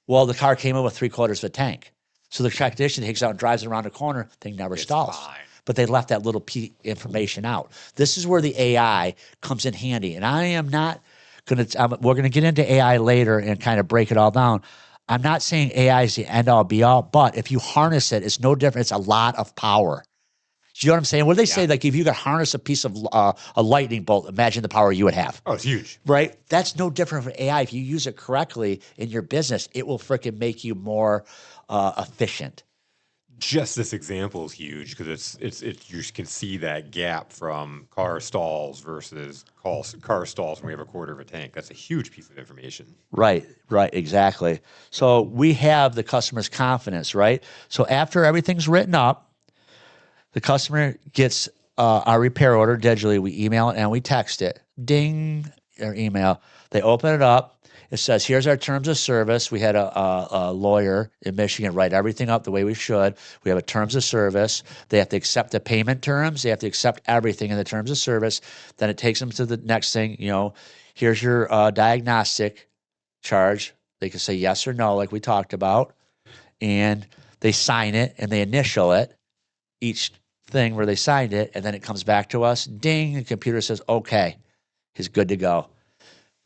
Well, the car came in with 3/4 of a tank. So the technician takes out and drives around a corner, thing never stalls. Fine. But they left that little information out. This is where the AI comes in handy. And I am not going to, we're going to get into AI later and kind of break it all down. I'm not saying AI is the end all be all, but if you harness it, it's no different. It's a lot of power. Do you know what I'm saying? What do they say? Like if you could harness a piece of a lightning bolt, imagine the power you would have. Oh, it's huge. Right? That's no different from AI. If you use it correctly in your business, it will freaking make you more efficient. Just this example is huge because it's you can see that gap from car stalls versus car stalls when we have 1/4 of a tank. That's a huge piece of information. Right, exactly. So we have the customer's confidence, right? So after everything's written up, the customer gets our repair order digitally. We email it and we text it. Ding, or email. They open it up. It says, here's our terms of service. We had a lawyer in Michigan write everything up the way we should. We have a terms of service. They have to accept the payment terms. They have to accept everything in the terms of service. Then it takes them to the next thing. Here's your diagnostic charge. They can say yes or no, like we talked about. And they sign it and they initial it, each thing where they signed it. And then it comes back to us. Ding, the computer says, okay, he's good to go.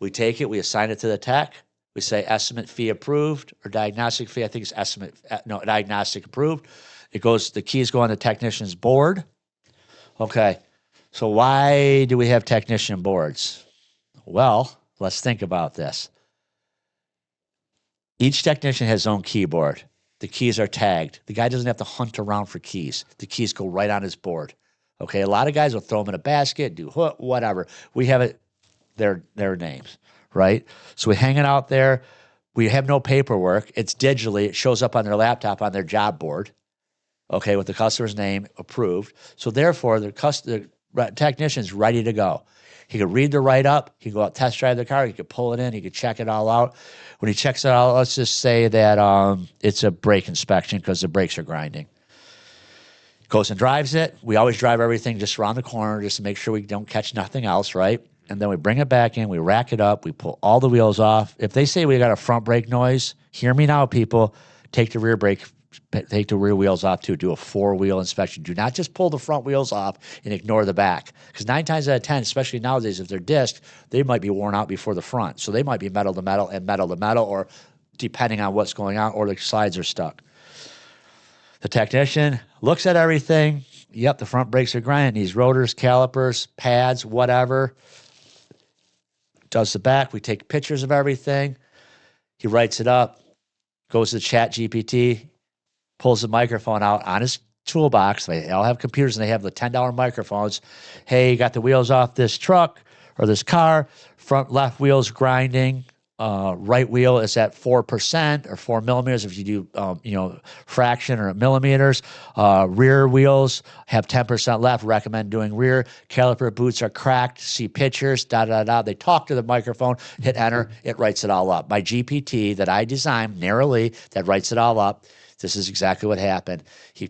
We take it, we assign it to the tech. We say estimate fee approved or diagnostic fee. I think it's diagnostic approved. The keys go on the technician's board. Okay, so why do we have technician boards? Well, let's think about this. Each technician has his own keyboard. The keys are tagged. The guy doesn't have to hunt around for keys. The keys go right on his board. Okay, a lot of guys will throw them in a basket, do whatever. We have it. Their names, right? So we hang it out there. We have no paperwork. It's digitally. It shows up on their laptop on their job board, okay, with the customer's name approved. So therefore, the technician's ready to go. He could read the write-up. He could go out test drive the car. He could pull it in. He could check it all out. When he checks it out, let's just say that it's a brake inspection because the brakes are grinding. Goes and drives it. We always drive everything just around the corner just to make sure we don't catch nothing else, right? And then we bring it back in, we rack it up, we pull all the wheels off. If they say we got a front brake noise, hear me now, people, take the rear wheels off too. Do a 4-wheel inspection. Do not just pull the front wheels off and ignore the back. Because 9 times out of 10, especially nowadays, if they're disc, they might be worn out before the front. So they might be metal to metal and metal to metal, or depending on what's going on, or the slides are stuck. The technician looks at everything. Yep, the front brakes are grinding. These rotors, calipers, pads, whatever. Does the back. We take pictures of everything. He writes it up, goes to Chat GPT, pulls the microphone out on his toolbox. They all have computers and they have the $10 microphones. Hey, you got the wheels off this truck or this car. Front left wheel's grinding. right wheel is at 4% or 4 millimeters if you do, fraction or millimeters. Rear wheels have 10% left. Recommend doing rear. Caliper boots are cracked. See pictures. Da da da. They talk to the microphone. Hit enter. It writes it all up. My GPT that I designed narrowly that writes it all up. This is exactly what happened. He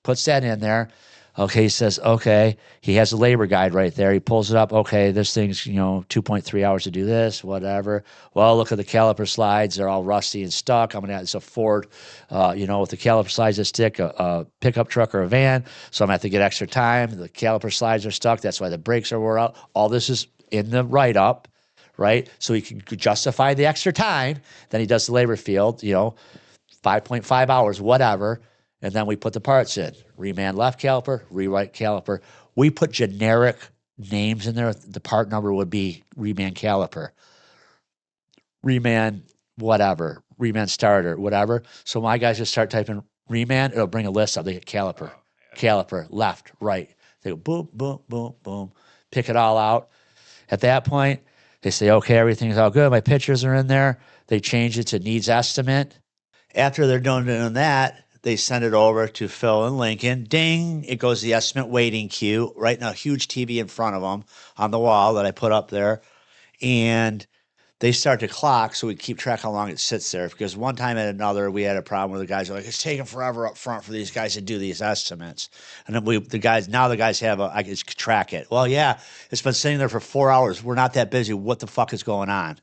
puts that in there. Okay, he says, okay. He has a labor guide right there. He pulls it up. Okay, this thing's, 2.3 hours to do this, whatever. Well, look at the caliper slides. They're all rusty and stuck. I'm going to, it's a Ford, with the caliper slides that stick, a pickup truck or a van. So I'm going to have to get extra time. The caliper slides are stuck. That's why the brakes are wore out. All this is in the write-up, right? So he can justify the extra time. Then he does the labor field, 5.5 hours, whatever. And then we put the parts in. Reman left caliper, rewrite caliper. We put generic names in there. The part number would be Reman caliper, Reman whatever, Reman starter, whatever. So my guys just start typing Reman. It'll bring a list up. They get caliper, caliper, left, right. They go boom, boom, boom, boom. Pick it all out. At that point, they say, okay, everything's all good. My pictures are in there. They change it to needs estimate. After they're done doing that, they send it over to Phil and Lincoln. Ding, it goes to the estimate waiting queue. Right now, huge TV in front of them on the wall that I put up there. And they start to clock, so we keep track how long it sits there. Because one time and another, we had a problem where the guys are like, it's taking forever up front for these guys to do these estimates. And then the guys have I can track it. Well, yeah, it's been sitting there for 4 hours. We're not that busy. What the fuck is going on?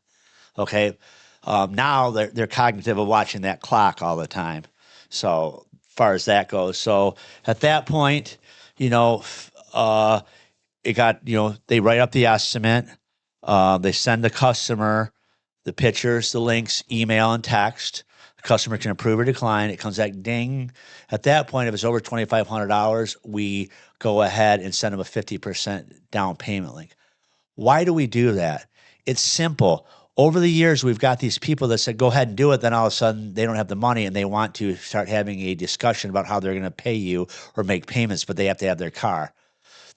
Okay. Now they're cognitive of watching that clock all the time. So far as that goes. So at that point, it got, they write up the estimate. They send the customer the pictures, the links, email, and text. The customer can approve or decline. It comes back ding. At that point, if it's over $2,500, we go ahead and send them a 50% down payment link. Why do we do that? It's simple. Over the years, we've got these people that said, go ahead and do it. Then all of a sudden, they don't have the money and they want to start having a discussion about how they're going to pay you or make payments, but they have to have their car.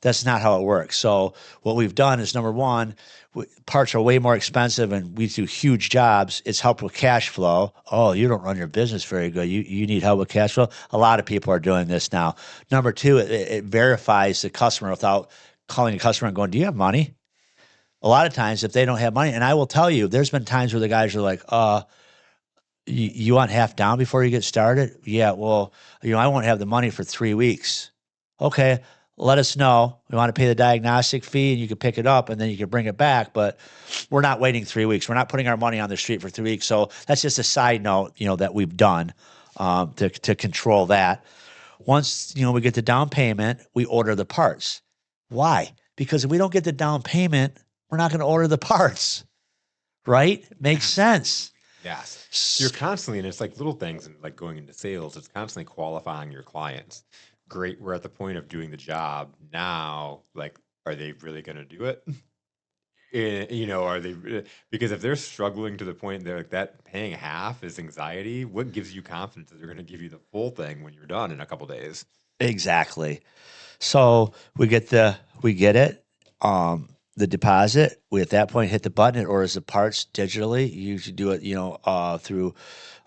That's not how it works. So what we've done is, number one, parts are way more expensive and we do huge jobs. It's helped with cash flow. Oh, you don't run your business very good. You need help with cash flow. A lot of people are doing this now. Number two, it verifies the customer without calling the customer and going, do you have money? A lot of times, if they don't have money, and I will tell you, there's been times where the guys are like, you want half down before you get started? Yeah, well, I won't have the money for 3 weeks. Okay, let us know. We want to pay the diagnostic fee, and you can pick it up, and then you can bring it back. But we're not waiting 3 weeks. We're not putting our money on the street for 3 weeks. So that's just a side note, that we've done to control that. Once, we get the down payment, we order the parts. Why? Because if we don't get the down payment, we're not going to order the parts, right? Makes sense. Yes. You're constantly, and it's like little things and like going into sales, it's constantly qualifying your clients. Great. We're at the point of doing the job now. Like, are they really going to do it? Are they, because if they're struggling to the point they're like that, paying half is anxiety. What gives you confidence that they're going to give you the full thing when you're done in a couple days? Exactly. So we get it. The deposit, we at that point hit the button. It orders the parts digitally. You usually do it, through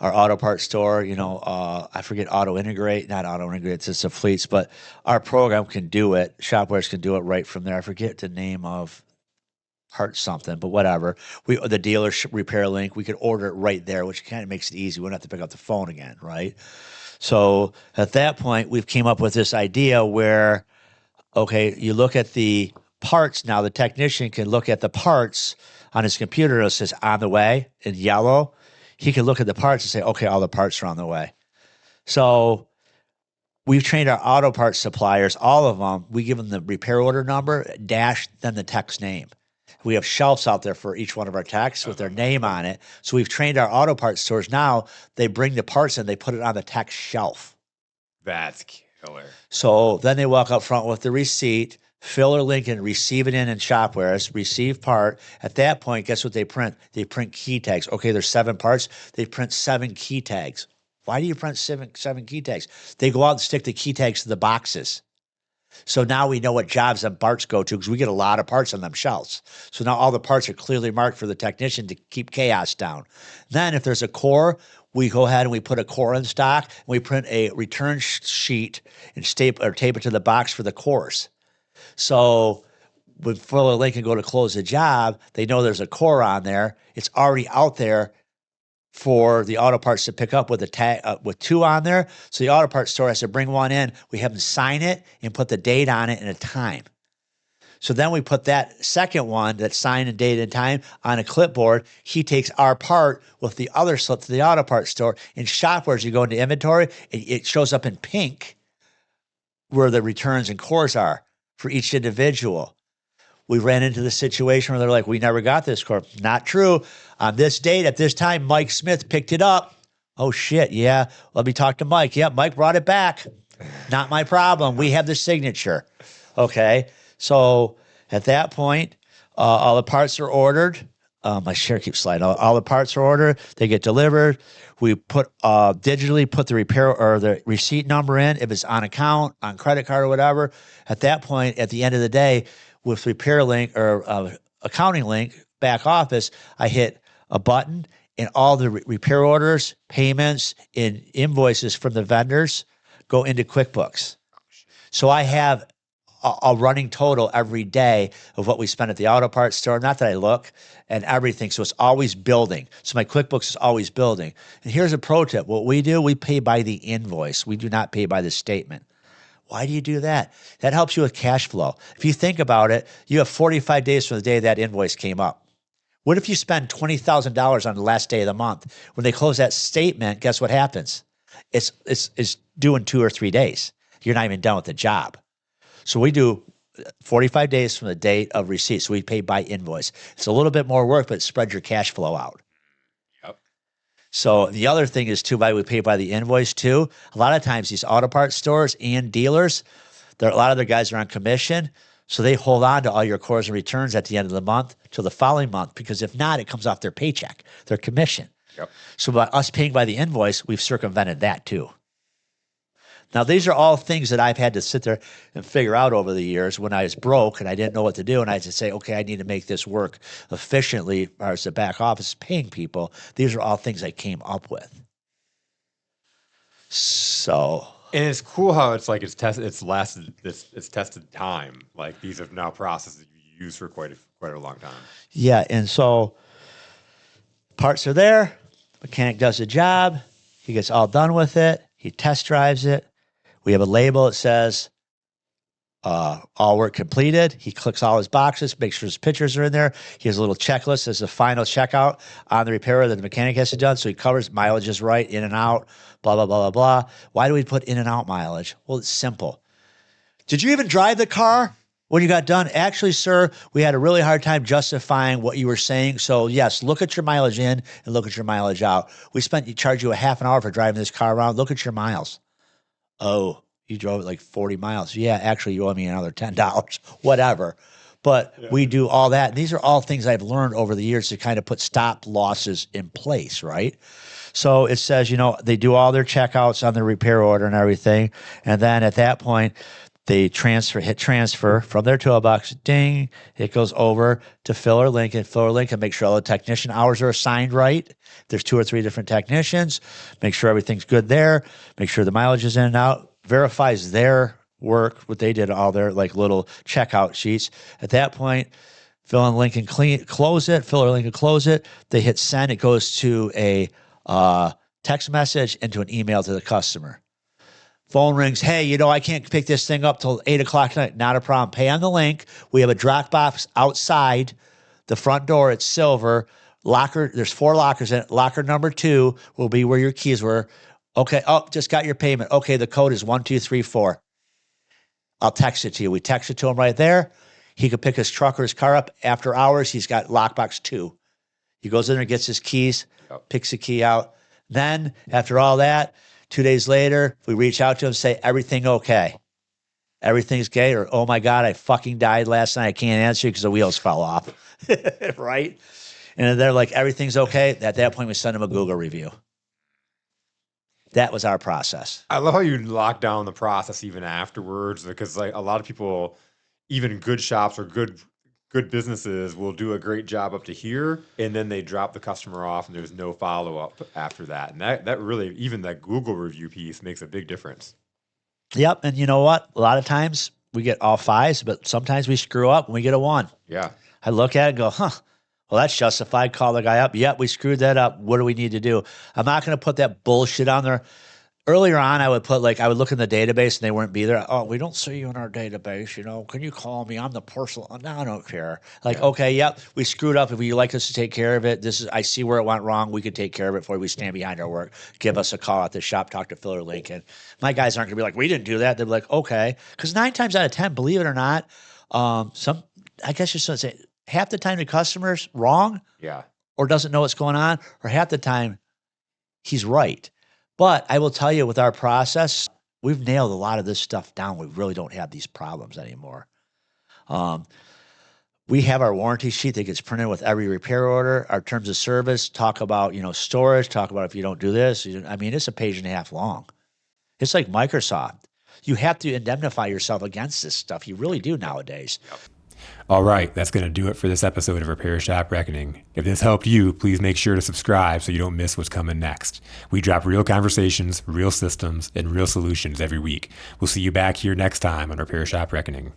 our auto parts store. I forget not auto integrate. It's just a fleets, but our program can do it. Shopwares can do it right from there. I forget the name of parts something, but whatever. The dealership repair link, we could order it right there, which kind of makes it easy. We don't have to pick up the phone again, right? So at that point, we've came up with this idea where, okay, you look at the parts now. The technician can look at the parts on his computer. It says on the way in yellow. He can look at the parts and say, okay, all the parts are on the way. So we've trained our auto parts suppliers, all of them. We give them the repair order number, dash, then the tech's name. We have shelves out there for each one of our techs with their name on it. So we've trained our auto parts stores. Now they bring the parts in, they put it on the tech's shelf. That's killer. So then they walk up front with the receipt. Phil or Lincoln receive it in Shopwares, receive part. At that point, guess what they print? They print key tags. Okay, there's 7 parts. They print 7 key tags. Why do you print seven key tags? They go out and stick the key tags to the boxes. So now we know what jobs and parts go to because we get a lot of parts on them shelves. So now all the parts are clearly marked for the technician to keep chaos down. Then if there's a core, we go ahead and we put a core in stock and we print a return sheet and tape it to the box for the cores. So when Fuller Lincoln go to close a job, they know there's a core on there. It's already out there for the auto parts to pick up with a tag with 2 on there. So the auto parts store has to bring one in. We have them sign it and put the date on it and a time. So then we put that second one, that sign and date and time, on a clipboard. He takes our part with the other slip to the auto parts store. In shopware, as you go into inventory, it shows up in pink where the returns and cores are for each individual. We ran into the situation where they're like, we never got this core. Not true. On this date, at this time, Mike Smith picked it up. Oh, shit. Yeah. Let me talk to Mike. Yeah, Mike brought it back. Not my problem. We have the signature. Okay. So at that point, all the parts are ordered. My share keeps sliding. All the parts are ordered. They get delivered. We digitally put the repair or the receipt number in if it's on account, on credit card or whatever. At that point, at the end of the day, with repair link or accounting link, back office, I hit a button and all the repair orders, payments, and invoices from the vendors go into QuickBooks. So I have a running total every day of what we spend at the auto parts store. Not that I look, and everything. So it's always building. So my QuickBooks is always building. And here's a pro tip. What we do, we pay by the invoice. We do not pay by the statement. Why do you do that? That helps you with cash flow. If you think about it, you have 45 days from the day that invoice came up. What if you spend $20,000 on the last day of the month? When they close that statement, guess what happens? It's due in 2 or 3 days. You're not even done with the job. So we do 45 days from the date of receipt. So we pay by invoice. It's a little bit more work, but it spreads your cash flow out. Yep. So the other thing is too, we pay by the invoice too. A lot of times these auto parts stores and dealers, a lot of their guys are on commission. So they hold on to all your cores and returns at the end of the month till the following month, because if not, it comes off their paycheck, their commission. Yep. So by us paying by the invoice, we've circumvented that too. Now, these are all things that I've had to sit there and figure out over the years when I was broke and I didn't know what to do. And I had to say, okay, I need to make this work efficiently as far as the back office paying people. These are all things I came up with. So. And it's cool how it's like it's tested time. Like these are now processes you use for quite a long time. Yeah, and so parts are there. Mechanic does the job. He gets all done with it. He test drives it. We have a label that says all work completed. He clicks all his boxes, makes sure his pictures are in there. He has a little checklist as a final checkout on the repair that the mechanic has to do. So he covers mileage is right, in and out, blah, blah, blah, blah, blah. Why do we put in and out mileage? Well, it's simple. Did you even drive the car when you got done? Actually, sir, we had a really hard time justifying what you were saying. So yes, look at your mileage in and look at your mileage out. We charge you a half an hour for driving this car around. Look at your miles. Oh, you drove it like 40 miles. Yeah, actually, you owe me another $10, whatever. But we do all that. And these are all things I've learned over the years to kind of put stop losses in place, right? So it says, they do all their checkouts on the repair order and everything. And then at that point, they hit transfer from their toolbox. Ding. It goes over to Fuller Lincoln. Fuller Lincoln, make sure all the technician hours are assigned right. There's 2 or 3 different technicians. Make sure everything's good there. Make sure the mileage is in and out. Verifies their work, what they did, all their like little checkout sheets. At that point, Fuller Lincoln close it. Fuller Lincoln close it. They hit send. It goes to a text message and to an email to the customer. Phone rings. Hey, I can't pick this thing up till 8 o'clock tonight. Not a problem. Pay on the link. We have a drop box outside the front door. It's silver. Locker. There's 4 lockers in it. Locker number 2 will be where your keys were. Okay. Oh, just got your payment. Okay. The code is 1234. I'll text it to you. We text it to him right there. He could pick his truck or his car up after hours. He's got lockbox 2. He goes in there, gets his keys, picks the key out. Then after all that, 2 days later, we reach out to him, say, everything okay? Everything's okay? Or, oh my God, I fucking died last night. I can't answer you because the wheels fell off. Right? And they're like, everything's okay. At that point, we send them a Google review. That was our process. I love how you lock down the process even afterwards, because like a lot of people, even good shops or good businesses, will do a great job up to here, and then they drop the customer off, and there's no follow up after that. And that really, even that Google review piece makes a big difference. Yep. And you know what? A lot of times we get all fives, but sometimes we screw up and we get a 1. Yeah. I look at it and go, huh, well, that's justified. Call the guy up. Yep, we screwed that up. What do we need to do? I'm not going to put that bullshit on there. Earlier on, I would look in the database and they wouldn't be there. Oh, we don't see you in our database. Can you call me? I'm the person. No, I don't care. Okay, yep, we screwed up. If you'd like us to take care of it, I see where it went wrong. We could take care of it for you. We stand behind our work. Give us a call at the shop. Talk to Phil or Lincoln. My guys aren't going to be like, we didn't do that. They'll be like, okay. Because 9 times out of 10, believe it or not, I guess you're supposed to say, half the time the customer's wrong or doesn't know what's going on, or half the time he's right. But I will tell you, with our process, we've nailed a lot of this stuff down. We really don't have these problems anymore. We have our warranty sheet that gets printed with every repair order. Our terms of service talk about, storage, talk about if you don't do this. It's a page and a half long. It's like Microsoft. You have to indemnify yourself against this stuff. You really do nowadays. All right, that's going to do it for this episode of Repair Shop Reckoning. If this helped you, please make sure to subscribe so you don't miss what's coming next. We drop real conversations, real systems, and real solutions every week. We'll see you back here next time on Repair Shop Reckoning.